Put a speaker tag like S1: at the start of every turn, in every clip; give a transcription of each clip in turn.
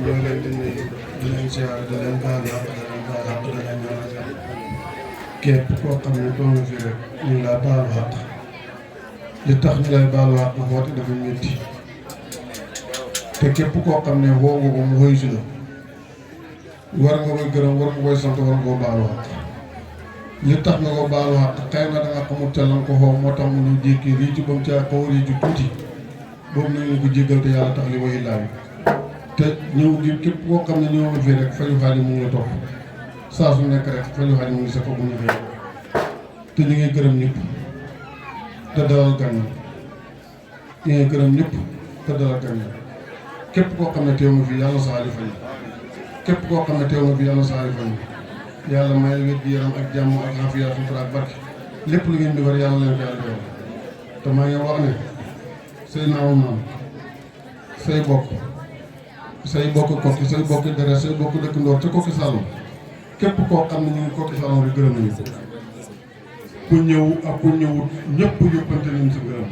S1: ñu ngi leen di nuyu di leen siyaare di leen baal di leen ñaanal képp koo xam ne doo nga fi rek ñu ngi laa baalu xaq li tax ñu lay baalu xaq woote dafa métti te képp koo xam ne woo nga ko mu xëy si la war nga koy gërëm war nga koy sant war nga koo baalu xaq li tax nga ko baalu xaq xëy na da nga xamul te lan ko xoo moo tax mu ñu jékki rii ci ba mu caa xaw rii ci tuuti boobu nañu ko jéggal te yàlla tax li way laaj te ñëw gi képp koo xam ne ñëw nga fii rek faju xaalis mu ngi la topp saa su nekk rek faju xaalis mu ngi sa kaw bu ñu fee te ñu ngi gërëm ñëpp te dalal gan ñu ngi gërëm ñëpp te dalal gan képp koo xam ne teew nga fii yàlla saali fañ képp koo xam ne teew nga fii yàlla saali fañ yàlla may wér gi yaram ak jàmm ak afiya sutura ak barke lépp lu ngeen di war yàlla leen ko yàlla defal te maa ngi wax ne say naaw maam say bokk kokki say bokk dara say bokk dëkk ndoor te kokki Saloum képp koo xam ne ñu ngi kokki Saloum rek gërëm nañu ku ñëw ak ku ñëwut ñëpp yóbbante nañ si gërëm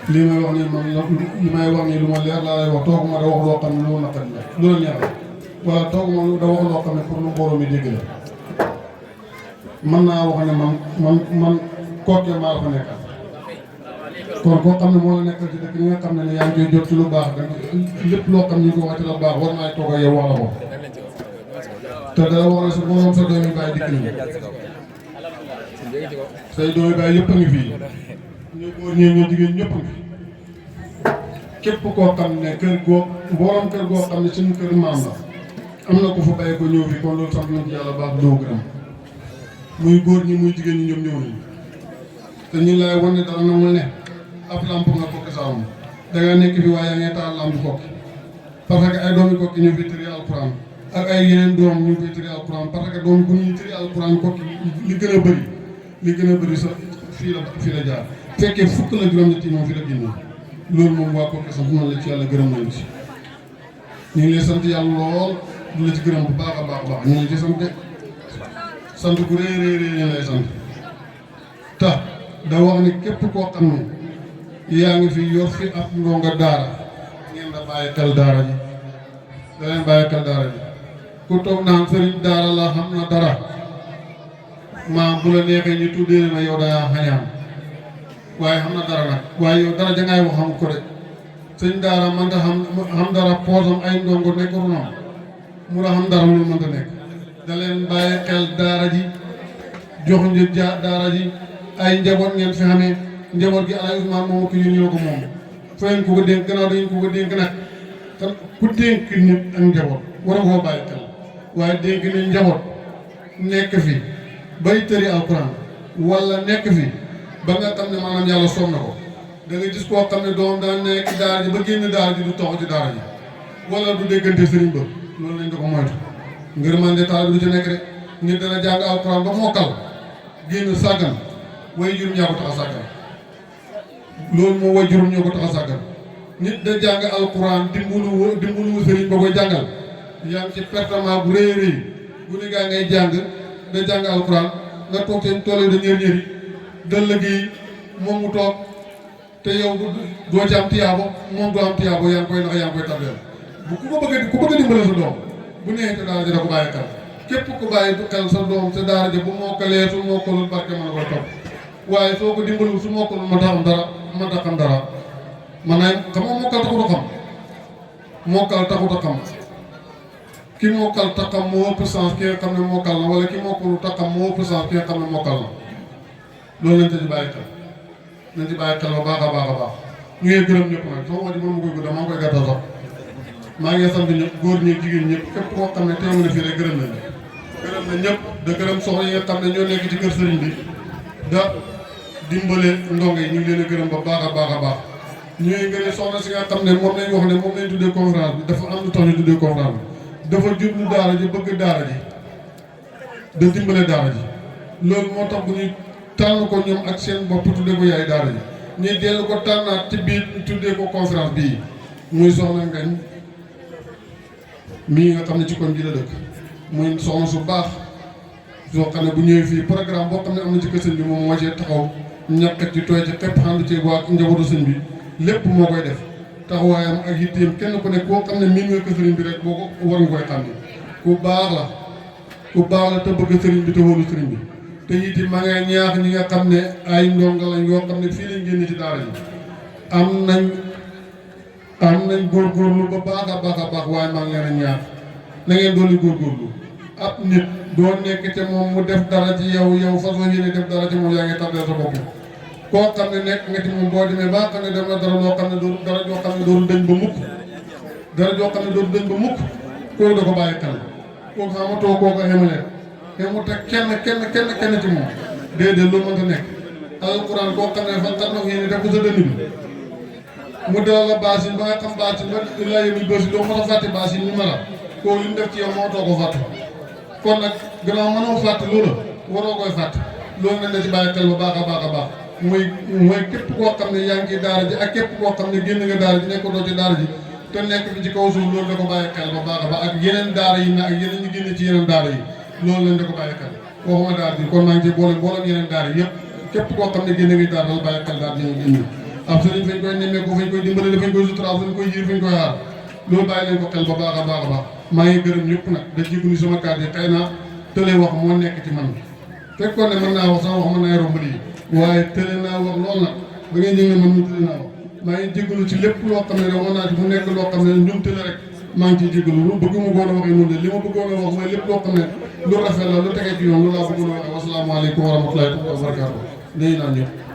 S1: lii may wax nii man li may wax nii lu ma leer laa lay wax tooguma da wax loo xam ne lu ma naqari la lu la neex wala tooguma da wax loo xam ne pour lu mbooloo mi dégg la mën naa wax ne man kooke maa la fa nekkal kon koo xam ne moo la nekkal ci dëkk ñi nga xam ne yaa ngi koy jot ci lu baax da lépp loo xam ne ñu ko wax ci lu baax war naa toog ak yow wax la ko te dara wax ne sa borom sa doomi baay dikk nañu say doomi baay yëpp a ngi fii ñu góor ñee ñoo jigéen ñëpp a ngi fi képp koo xam ne kër goo borom kër goo xam ne suñu kër maam la am na ko fa bàyyi ko ñëw fi kon loolu sant nañ ci yàlla baax doo gërëm muy góor ñi muy jigéen ñi ñoom ñëw nañu te ñu lay wane dara na mu ne ab lamp nga kokki Saloum da nga nekk fi waaye yaa ngi taal lamp kokki parce que ay doomi kokki ñu fi tëri alquran ak ay yeneen doom ñu fi tëri alquran parce que doom bu ñuy tëri alquran kokki li gën a bëri sax fii la jaar fekkee fukk la juróom-ñett moom fi la génne loolu moom waa kokki sant nañ la ci yàlla gërëm nañ ci ñu ngi lay sant yàlla lool du la ci gërëm bu baax a baax ñu ngi ci sant bu rëy ñu lay sant tax da wax ni képp koo xam ne yaa ngi fi yor fi ab ndongo daara ngeen da bàyyi xel daara ji da leen bàyyi xel daara ji ku toog naan sëriñ daara la xam na dara maam bu la neexee ñu tuddee na yow daa xañaan waaye xam na dara nag waaye yow dara jangay wax xam ko de sëñ daara man nga xam dara poosam ay ndongo nekk runam mu la xam dara lu mënta nekk da leen bàyyi xel daara ji jox ñu daara ji ay njaboot ngeen fi xamee njaboot gi Alaaji Usmaan moom ko ñun ñoo ko moom fayeen ko dénk gannaaw dañu ko dénk nag kan ku dénk nit ak njaboot war a koo bàyyi xel waaye dénk ni njaboot nekk fi bay tëri alquran wala nekk fi ba nga xam ne maanaam yàlla soom na ko da nga gis koo xam ne doom daan nekk daara ji ba génn daara ji du tox ci daara ji wala du déggante sëriñ ba loolu lañ ko ko moytu ngërmande taal bi du ci nekk rek nit dana jàng alquran ba mokkal génn sàggan way jurum ñaa ko tax a sàggan loolu moo way jurum ñoo ko tax a sàggan nit da jàng alquran dimbulu sëriñ ba koy jàngal yaa ngi ci pertement bu rëy rëy bu ne gaa ngay jàng da jàng alquran nga toog seen tool yi da ñër-ñëri da liggéey moom mu toog te yow doo ci am tiyaabo moom doo am tiyaabo yaa ngi koy nax yaa ngi koy tardeel bu ku bëgg a dimbale sa doom bu neexee te daara ji da ko bàyyi xel képp ku bàyyi xel sa doom sa daara ji bu mokkalee su mokkalul barke mën a koy topp waaye soo ko dimbalul su mokkalul ma tax am dara ma tax xam dara man naay xam nga mokkal taxut a xam mokkal taxut a xam ki mokkal tax xam moo ëpp sens ki nga xam ne mokkal na wala ki mokkalul tax xam moo ëpp sens ki nga xam ne mokkal na loolu lañ ci bàyyi xel nañ ci bàyyi xel ba baax a baax a baax ñu ngi gërëm ñëpp nag soo wax ji moom koy gudd maa ngi koy gàttal sax maa ngi sant ñëpp góor ñi jigéen ñëpp képp koo xam ne teew na fii rek gërëm nañ ñëpp da gërëm soxna yi nga xam ne ñoo nekk ci kër sëriñ bi da dimbale ndongo yi ñu ngi leen a gërëm ba baax a baax a baax ñu ngi gën a soxna si nga xam ne moom lañ wax ne moom lañ tuddee conférence bi dafa am lu tax ñu tuddee conférence bi dafa jublu daara ji bëgg daara ji da dimbale daara ji loolu moo tax bu ñu tànn ko ñoom ak seen bopp tuddee ko yaay daara ji ñuy dellu ko tànnaat ci biir tuddee ko conférence bii muy soxna Ngañ mii nga xam ne ci koñ bi la dëkk muy soxna su baax soo xam ne bu ñëwee fii programme boo xam ne am na ci kër sëñ bi moom moo cee taxaw ñàkk ci tooy ci xepp ànd ci waa njabootu sëñ bi lépp moo koy def taxawaayam ak yitteem kenn ku ne koo xam ne miin nga ko sëriñ bi rek boo ko war nga koy xam ni ku baax la te bëgg sëriñ bi te wóolu sëriñ bi te it ma ngay ñaax ñi nga xam ne ay ndongo lañ yoo xam ne fii lañ génn ci daara ji am nañ góorgóorlu ba baax a baax waaye maa ngi leen a ñaax na ngeen dolli góorgóorlu ab nit doo nekk te moom mu def dara ci yow façon yéene def dara ci moom yaa ngi tardé sa bopp koo xam ne nekk nga ci moom boo demee ba xam ne dem na dara loo xam ne dara joo xam ne dooru dëñ ba mukk kooku da ko bàyyi xel kooku xamatoo kooku xemale xemut ak kenn ci moom déedéet lu mënta nekk alxuraan koo xam ne fa tax na yéene def ko sa dënn bi mu dalal la baasin ba nga xam baasin ba laa yëmul baasin doo mën a fàtte baasin ni ma la kooku li mu def ci yow moo too ko fàtte kon nag gannaaw mënoo fàtte loolu waroo koy fàtte loolu nañ la ci bàyyi xel ba baax a baax mooy képp koo xam ne yaa ngi ci daara ji ak képp koo xam ne génn nga daara ji nekkatoo ci daara ji te nekk fi ci kaw suuf loolu da ko bàyyi xel ba baax a baax ak yeneen daara yi ak yeneen ñu génn ci yeneen daara yi loolu lañ da ko bàyyi xel waxuma daara ji kon maa ngi ci boolem yeneen daara yi yëpp képp koo xam ne génn nga daara dal bàyyi xel daara ji nga génn ab sëriñ fañ koy nemmeeku fañ koy dimbale fañ koy suturaal fañ koy yiir fañ koy aar loolu bàyyi leen ko xel ba baax a baax maa ngi gërëm ñëpp nag da jigu ni sama kàddu yi xëy na tële wax moo nekk ci man fekkoon ne mën naa wax sama wax mën naa romb lii waaye tële naa wax lool nag ba ngeen jëg ne man mu tële naa wax maa ngi jégalu ci lépp loo xam ne rek mën naa ci mu nekk loo xam ne ñum tële rek maa ngi ciy jégalu lu bëgg mu goon a waxee noonu de li ma bëggoon a wax mooy lépp loo xam ne lu rafet la lu tegee ci yoon lu laa bëggoon a waxee wasalaamaaleykum wa rahmatulahi wa barakaatu léegi naa ñëpp